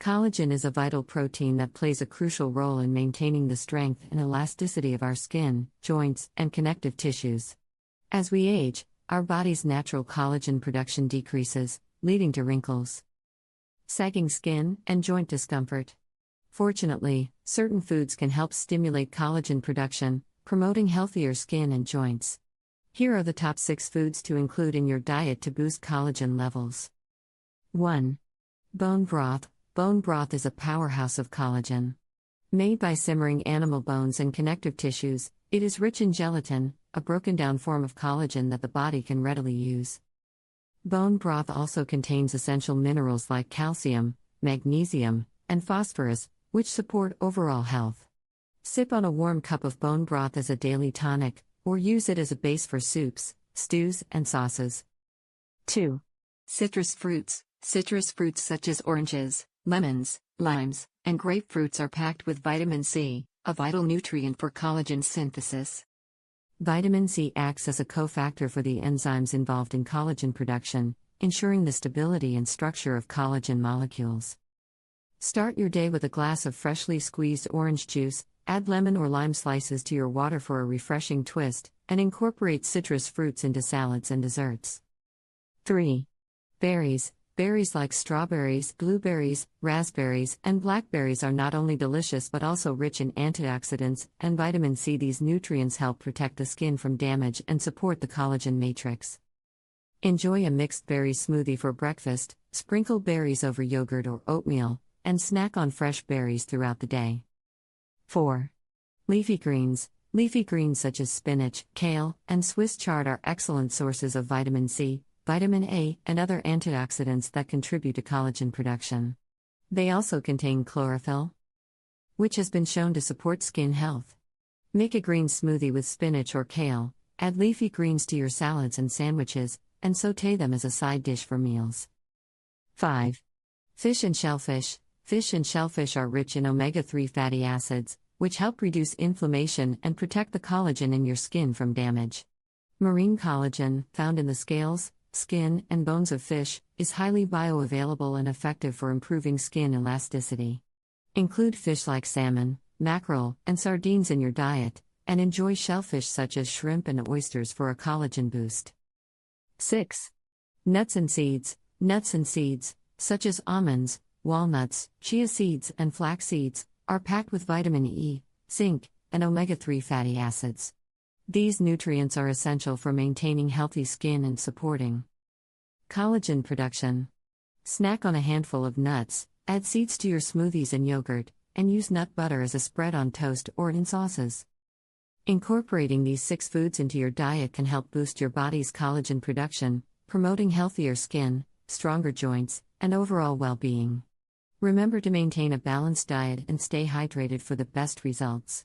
Collagen is a vital protein that plays a crucial role in maintaining the strength and elasticity of our skin, joints, and connective tissues. As we age, our body's natural collagen production decreases, leading to wrinkles, sagging skin, and joint discomfort. Fortunately, certain foods can help stimulate collagen production, promoting healthier skin and joints. Here are the top 6 foods to include in your diet to boost collagen levels. 1. Bone broth. Bone broth is a powerhouse of collagen. Made by simmering animal bones and connective tissues, it is rich in gelatin, a broken-down form of collagen that the body can readily use. Bone broth also contains essential minerals like calcium, magnesium, and phosphorus, which support overall health. Sip on a warm cup of bone broth as a daily tonic, or use it as a base for soups, stews, and sauces. 2. Citrus fruits. Citrus fruits such as oranges, lemons, limes, and grapefruits are packed with vitamin C, a vital nutrient for collagen synthesis. Vitamin C acts as a cofactor for the enzymes involved in collagen production, ensuring the stability and structure of collagen molecules. Start your day with a glass of freshly squeezed orange juice, add lemon or lime slices to your water for a refreshing twist, and incorporate citrus fruits into salads and desserts. 3. Berries. Berries like strawberries, blueberries, raspberries, and blackberries are not only delicious but also rich in antioxidants and vitamin C. These nutrients help protect the skin from damage and support the collagen matrix. Enjoy a mixed berry smoothie for breakfast, sprinkle berries over yogurt or oatmeal, and snack on fresh berries throughout the day. 4. Leafy greens. Leafy greens such as spinach, kale, and Swiss chard are excellent sources of vitamin C, vitamin A, and other antioxidants that contribute to collagen production. They also contain chlorophyll, which has been shown to support skin health. Make a green smoothie with spinach or kale, add leafy greens to your salads and sandwiches, and sauté them as a side dish for meals. 5. Fish and shellfish. Fish and shellfish are rich in omega-3 fatty acids, which help reduce inflammation and protect the collagen in your skin from damage. Marine collagen, found in the scales, skin, and bones of fish, is highly bioavailable and effective for improving skin elasticity. Include fish like salmon, mackerel, and sardines in your diet, and enjoy shellfish such as shrimp and oysters for a collagen boost. 6. Nuts and seeds. Nuts and seeds, such as almonds, walnuts, chia seeds, and flax seeds, are packed with vitamin E, zinc, and omega-3 fatty acids. These nutrients are essential for maintaining healthy skin and supporting collagen production. Snack on a handful of nuts, add seeds to your smoothies and yogurt, and use nut butter as a spread on toast or in sauces. Incorporating these 6 foods into your diet can help boost your body's collagen production, promoting healthier skin, stronger joints, and overall well-being. Remember to maintain a balanced diet and stay hydrated for the best results.